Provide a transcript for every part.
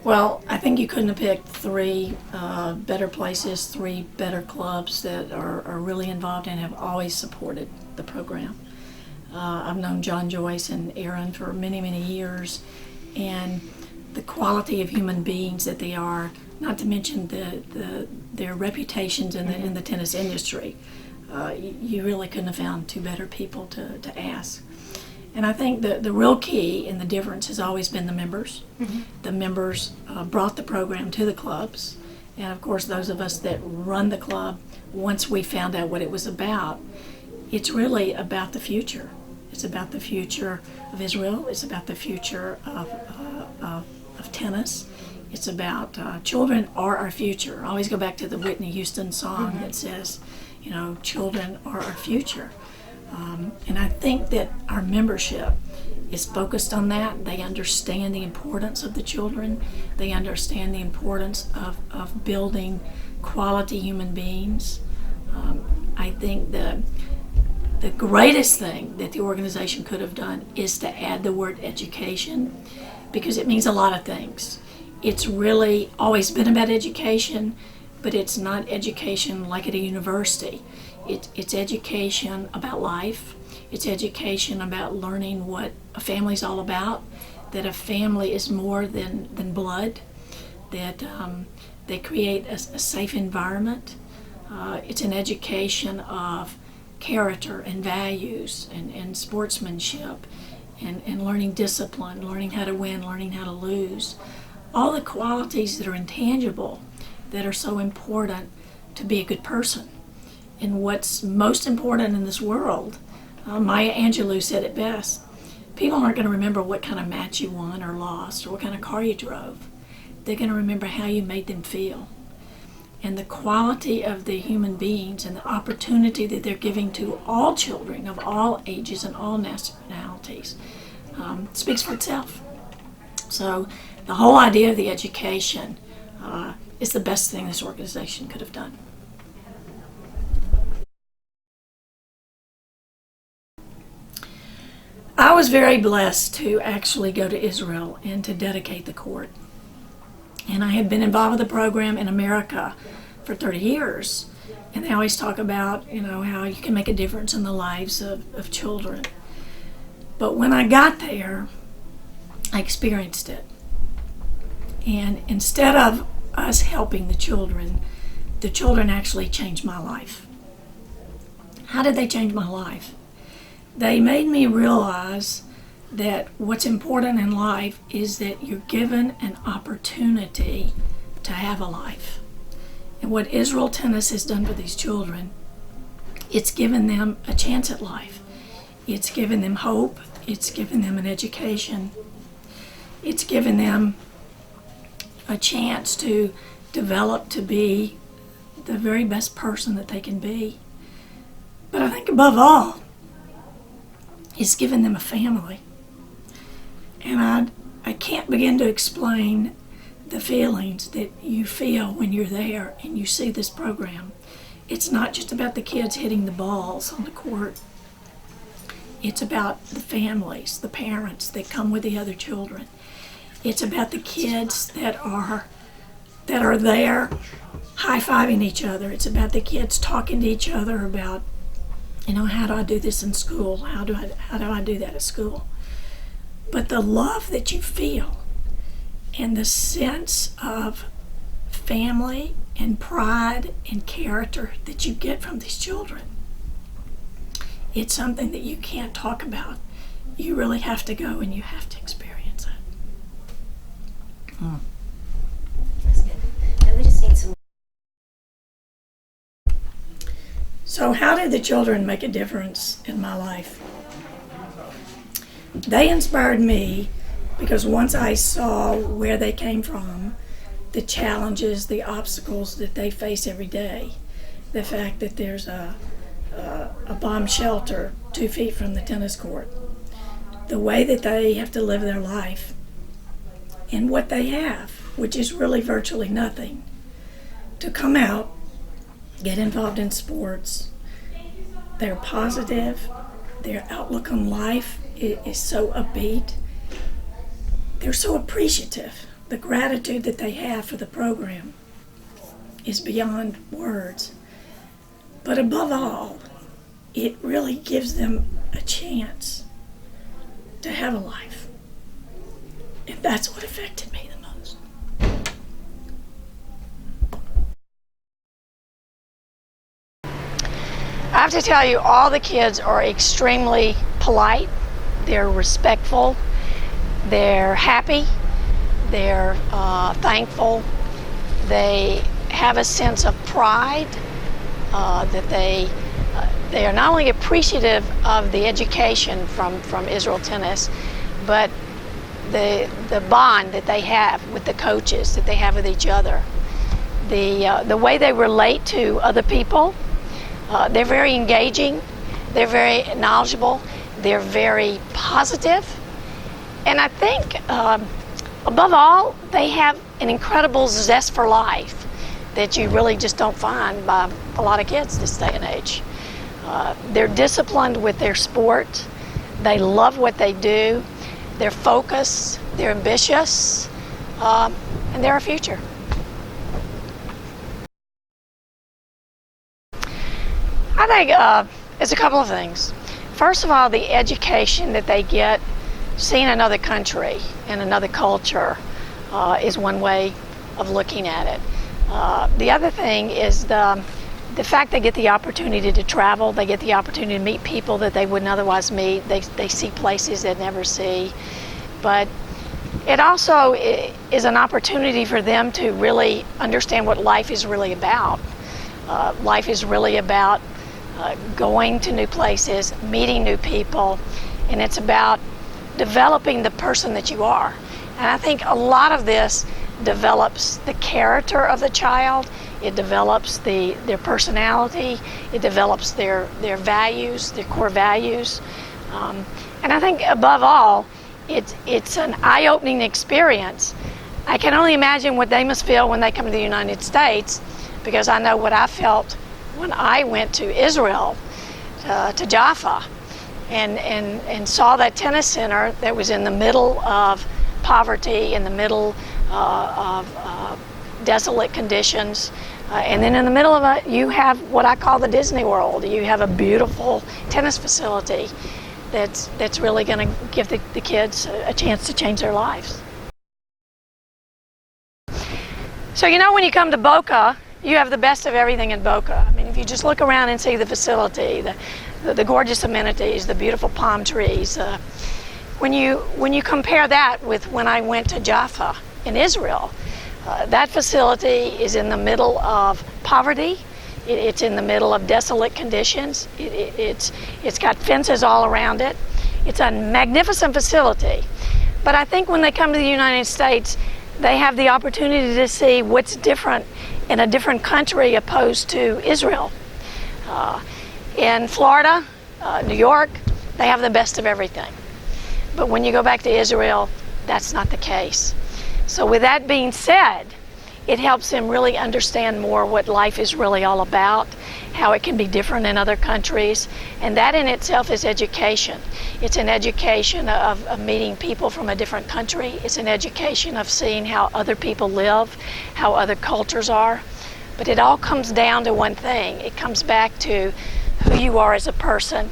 Well, I think you couldn't have picked three better places, three better clubs that are really involved and have always supported the program. I've known John Joyce and Aaron for many, many years, and the quality of human beings that they are, not to mention their reputations in the tennis industry. You really couldn't have found two better people to ask. And I think the real key and the difference has always been the members. Mm-hmm. The members brought the program to the clubs. And of course, those of us that run the club, once we found out what it was about, it's really about the future. It's about the future of Israel. It's about the future of tennis. It's about children are our future. I always go back to the Whitney Houston song that says, children are our future. And I think that our membership is focused on that. They understand the importance of the children. They understand the importance of building quality human beings. I think the greatest thing that the organization could have done is to add the word education, because it means a lot of things. It's really always been about education, but it's not education like at a university. It's education about life. It's education about learning what a family's all about, that a family is more than blood, that they create a safe environment. It's an education of character and values and sportsmanship and learning discipline, learning how to win, learning how to lose. All the qualities that are intangible that are so important to be a good person. And what's most important in this world, Maya Angelou said it best, people aren't going to remember what kind of match you won or lost or what kind of car you drove. They're going to remember how you made them feel. And the quality of the human beings and the opportunity that they're giving to all children of all ages and all nationalities speaks for itself. So the whole idea of the education is the best thing this organization could have done. I was very blessed to actually go to Israel and to dedicate the court. And I had been involved with the program in America for 30 years. And they always talk about, how you can make a difference in the lives of children. But when I got there, I experienced it. And instead of us helping the children actually changed my life. How did they change my life? They made me realize that what's important in life is that you're given an opportunity to have a life. And what Israel Tennis has done for these children, it's given them a chance at life. It's given them hope. It's given them an education. It's given them a chance to develop to be the very best person that they can be. But I think above all, it's given them a family. And I can't begin to explain the feelings that you feel when you're there and you see this program. It's not just about the kids hitting the balls on the court. It's about the families, the parents that come with the other children. It's about the kids that are there high-fiving each other. It's about the kids talking to each other about, how do I do this in school? How do I do that at school? But the love that you feel and the sense of family and pride and character that you get from these children, it's something that you can't talk about. You really have to go and you have to experience it. That's good. Now we just need some. So how did the children make a difference in my life? They inspired me because once I saw where they came from, the challenges, the obstacles that they face every day, the fact that there's a bomb shelter 2 feet from the tennis court, the way that they have to live their life, and what they have, which is really virtually nothing, to come out, get involved in sports. They're positive. Their outlook on life is so upbeat. They're so appreciative the gratitude that they have for the program is beyond words. But above all, it really gives them a chance to have a life. And that's what affected me the most. I have to tell you, all the kids are extremely polite, they're respectful, they're happy, they're thankful, they have a sense of pride, that they are not only appreciative of the education from Israel Tennis, but the bond that they have with the coaches, that they have with each other, the way they relate to other people. They're very engaging, they're very knowledgeable, they're very positive, and I think above all, they have an incredible zest for life that you really just don't find by a lot of kids this day and age. They're disciplined with their sport, they love what they do, they're focused, they're ambitious, and they're a future. I think it's a couple of things. First of all, the education that they get seeing another country and another culture is one way of looking at it. The other thing is the fact they get the opportunity to travel, they get the opportunity to meet people that they wouldn't otherwise meet, they see places they'd never see. But it also is an opportunity for them to really understand what life is really about. Life is really about going to new places, meeting new people, and it's about developing the person that you are. And I think a lot of this develops the character of the child, it develops their personality, it develops their values, their core values. And I think above all, it's an eye-opening experience. I can only imagine what they must feel when they come to the United States, because I know what I felt when I went to Israel, to Jaffa, and saw that tennis center that was in the middle of poverty, in the middle of desolate conditions, and then in the middle of it, you have what I call the Disney World. You have a beautiful tennis facility that's really going to give the kids a chance to change their lives. So when you come to Boca, you have the best of everything in Boca. I mean, if you just look around and see the facility, the gorgeous amenities, the beautiful palm trees. When you compare that with when I went to Jaffa in Israel, that facility is in the middle of poverty. It's in the middle of desolate conditions. It's got fences all around it. It's a magnificent facility. But I think when they come to the United States, they have the opportunity to see what's different in a different country opposed to Israel. In Florida, New York, they have the best of everything. But when you go back to Israel, that's not the case. So with that being said, it helps them really understand more what life is really all about, how it can be different in other countries, and that in itself is education. It's an education of meeting people from a different country. It's an education of seeing how other people live, how other cultures are. But it all comes down to one thing. It comes back to who you are as a person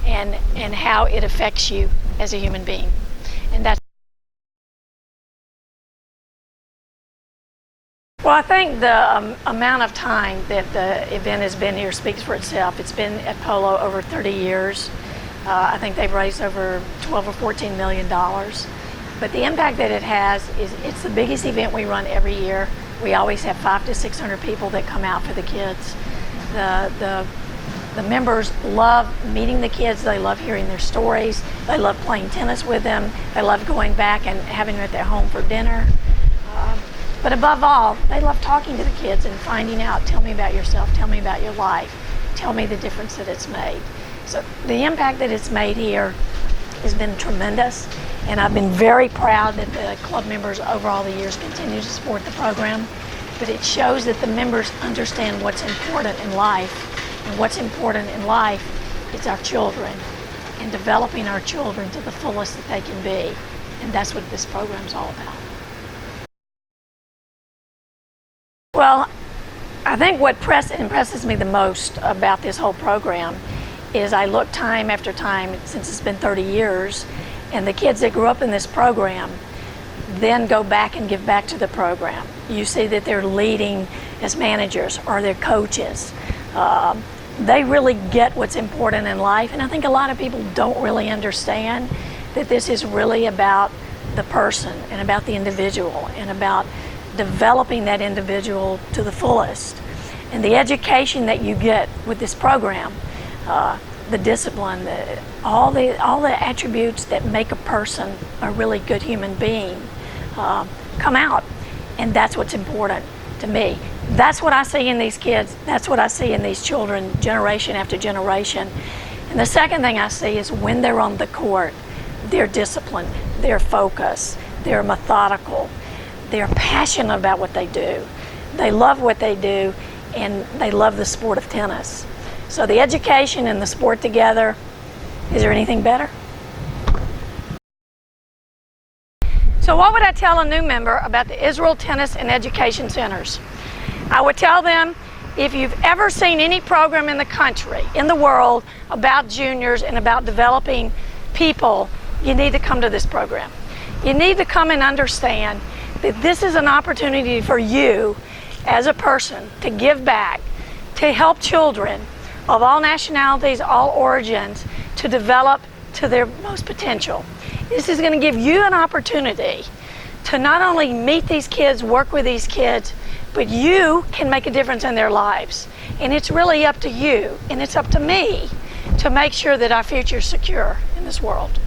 and how it affects you as a human being. And that's well, I think the amount of time that the event has been here speaks for itself. It's been at Polo over 30 years. I think they've raised over 12 or 14 million dollars. But the impact that it has is it's the biggest event we run every year. We always have 500 to 600 people that come out for the kids. The members love meeting the kids. They love hearing their stories. They love playing tennis with them. They love going back and having them at their home for dinner. But above all, they love talking to the kids and finding out, tell me about yourself, tell me about your life, tell me the difference that it's made. So the impact that it's made here has been tremendous, and I've been very proud that the club members over all the years continue to support the program. But it shows that the members understand what's important in life, and what's important in life is our children, and developing our children to the fullest that they can be. And that's what this program's all about. Well, I think what impresses me the most about this whole program is I look time after time, since it's been 30 years, and the kids that grew up in this program then go back and give back to the program. You see that they're leading as managers or they're coaches. They really get what's important in life, and I think a lot of people don't really understand that this is really about the person and about the individual and about developing that individual to the fullest. And the education that you get with this program, the discipline, all the attributes that make a person a really good human being come out, and that's what's important to me. That's what I see in these kids. That's what I see in these children, generation after generation. And the second thing I see is when they're on the court, they're disciplined, they're focused, they're methodical, they're passionate about what they do. They love what they do, and they love the sport of tennis. So the education and the sport together, is there anything better? So what would I tell a new member about the Israel Tennis and Education Centers? I would tell them, if you've ever seen any program in the country, in the world, about juniors and about developing people, you need to come to this program. You need to come and understand that this is an opportunity for you as a person to give back, to help children of all nationalities, all origins, to develop to their most potential. This is going to give you an opportunity to not only meet these kids, work with these kids, but you can make a difference in their lives. And it's really up to you, and it's up to me, to make sure that our future is secure in this world.